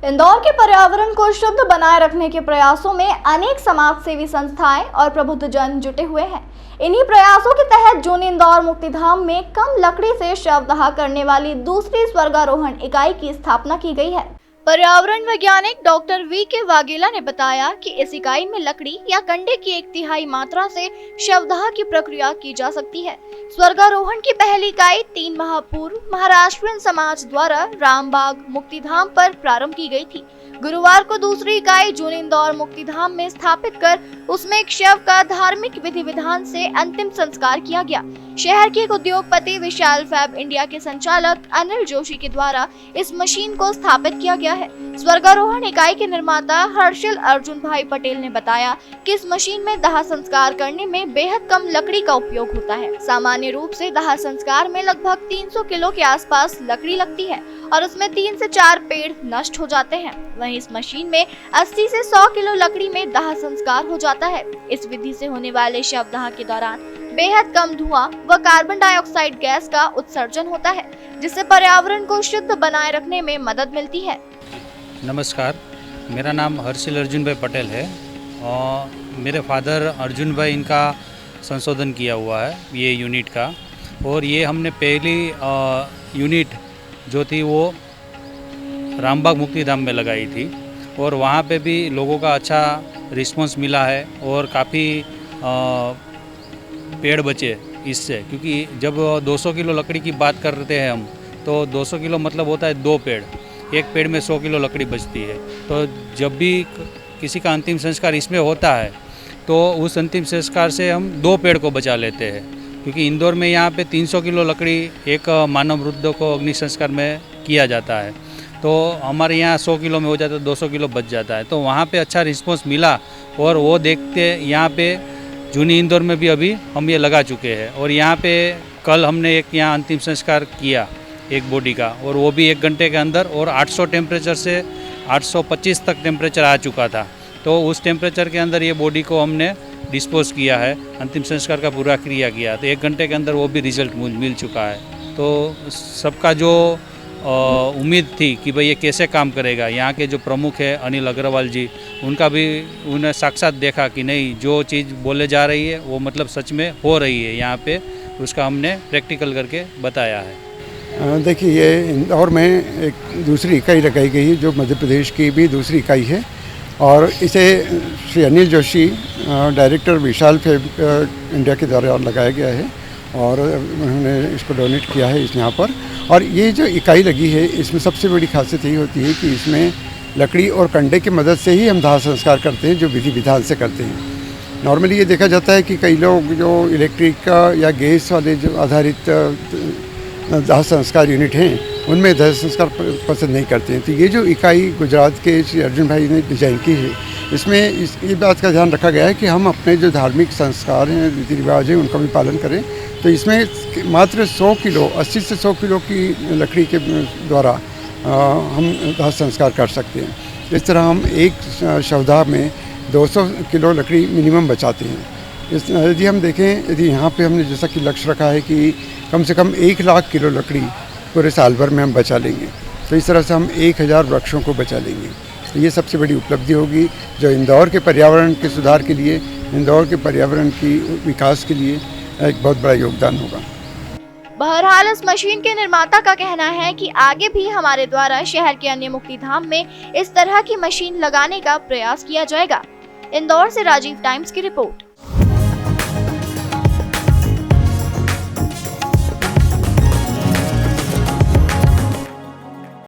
इंदौर के पर्यावरण को शुद्ध बनाए रखने के प्रयासों में अनेक समाजसेवी संस्थाएं और प्रबुद्धजन जुटे हुए हैं। इन्हीं प्रयासों के तहत जूनी इंदौर मुक्तिधाम में कम लकड़ी से शवदाह करने वाली दूसरी स्वर्गारोहण इकाई की स्थापना की गई है। पर्यावरण वैज्ञानिक डॉक्टर वी.के. वाघेला ने बताया कि इस इकाई में लकड़ी या कंडे की 1/3 मात्रा से शवदाह की प्रक्रिया की जा सकती है। स्वर्गारोहण की पहली इकाई 3 माह पूर्व महाराष्ट्रीयन समाज द्वारा रामबाग मुक्तिधाम पर प्रारंभ की गई थी। गुरुवार को दूसरी इकाई जूनी इंदौर मुक्तिधाम में स्थापित कर उसमें एक शव का धार्मिक विधि विधान से अंतिम संस्कार किया गया। शहर के एक उद्योगपति विशाल फैब इंडिया के संचालक अनिल जोशी के द्वारा इस मशीन को स्थापित किया गया है। स्वर्गारोहण इकाई के निर्माता हर्षिल अर्जुन भाई पटेल ने बताया कि इस मशीन में दाह संस्कार करने में बेहद कम लकड़ी का उपयोग होता है। सामान्य रूप से दाह संस्कार में लगभग 300 किलो के आसपास लकड़ी लगती है और उसमें 3 से 4 पेड़ नष्ट हो जाते हैं। वहीं इस मशीन में 80 से 100 किलो लकड़ी में दाह संस्कार हो जाता है। इस विधि से होने वाले शवदाह के दौरान बेहद कम धुआं व कार्बन डाइऑक्साइड गैस का उत्सर्जन होता है, जिससे पर्यावरण को शुद्ध बनाए रखने में मदद मिलती है। नमस्कार, मेरा नाम हर्षिल अर्जुन भाई पटेल है और मेरे फादर अर्जुन भाई इनका संशोधन किया हुआ है ये यूनिट का। और ये हमने पहली यूनिट जो थी वो रामबाग मुक्तिधाम में लगाई थी और वहाँ पे भी लोगों का अच्छा रिस्पांस मिला है और काफ़ी पेड़ बचे इससे, क्योंकि जब 200 किलो लकड़ी की बात करते हैं हम तो 200 किलो मतलब होता है 2 पेड़, एक पेड़ में 100 किलो लकड़ी बचती है। तो जब भी किसी का अंतिम संस्कार इसमें होता है तो उस अंतिम संस्कार से हम 2 पेड़ को बचा लेते हैं, क्योंकि इंदौर में यहाँ पे 300 किलो लकड़ी एक मानव मृतदेह को अग्नि संस्कार में किया जाता है। तो हमारे यहाँ 100 किलो में हो जाता है, 200 किलो बच जाता है। तो वहाँ पे अच्छा रिस्पांस मिला और वो देखते यहाँ पे जूनी इंदौर में भी अभी हम ये लगा चुके हैं। और यहाँ पे कल हमने एक यहाँ अंतिम संस्कार किया एक बॉडी का, और वो भी 1 घंटे के अंदर, और 800 टेम्परेचर से 825 तक टेम्परेचर आ चुका था। तो उस टेम्परेचर के अंदर ये बॉडी को हमने डिस्पोज किया है, अंतिम संस्कार का पूरा क्रिया किया। तो 1 घंटे के अंदर वो भी रिजल्ट मिल चुका है। तो सबका जो उम्मीद थी कि भाई ये कैसे काम करेगा, यहाँ के जो प्रमुख है अनिल अग्रवाल जी, उनका भी उन्हें साक्षात देखा कि नहीं, जो चीज़ बोले जा रही है वो मतलब सच में हो रही है यहाँ पे, उसका हमने प्रैक्टिकल करके बताया है। देखिए, ये इंदौर में एक दूसरी इकाई लगाई गई है जो मध्य प्रदेश की भी दूसरी इकाई है, और इसे श्री अनिल जोशी डायरेक्टर विशाल फैब इंडिया के द्वारा लगाया गया है और उन्होंने इसको डोनेट किया है यहाँ पर। और ये जो इकाई लगी है इसमें सबसे बड़ी खासियत यही होती है कि इसमें लकड़ी और कंडे की मदद से ही हम दाह संस्कार करते हैं, जो विधि विधान से करते हैं। नॉर्मली ये देखा जाता है कि कई लोग जो इलेक्ट्रिक का या गैस वाले जो आधारित दाह संस्कार यूनिट हैं उनमें दाह संस्कार पसंद नहीं करते हैं। तो ये जो इकाई गुजरात के श्री अर्जुन भाई ने डिज़ाइन की है, इसमें ये बात का ध्यान रखा गया है कि हम अपने जो धार्मिक संस्कार हैं, रीति रिवाज हैं, उनका भी पालन करें। तो इसमें मात्र 100 किलो, 80 से 100 किलो की लकड़ी के द्वारा हम दाह संस्कार कर सकते हैं। इस तरह हम एक शवदाह में 200 किलो लकड़ी मिनिमम बचाते हैं। यदि हम देखें, यदि यहाँ पे हमने जैसा कि लक्ष्य रखा है कि कम से कम 1 लाख किलो लकड़ी पूरे साल भर में हम बचा लेंगे, तो इस तरह से हम 1000 वृक्षों को बचा लेंगे। तो ये सबसे बड़ी उपलब्धि होगी जो इंदौर के पर्यावरण के सुधार के लिए, इंदौर के पर्यावरण की विकास के लिए एक बहुत बड़ा योगदान होगा। बहरहाल इस मशीन के निर्माता का कहना है कि आगे भी हमारे द्वारा शहर के अन्य मुक्तिधाम में इस तरह की मशीन लगाने का प्रयास किया जाएगा। इंदौर से राजीव टाइम्स की रिपोर्ट।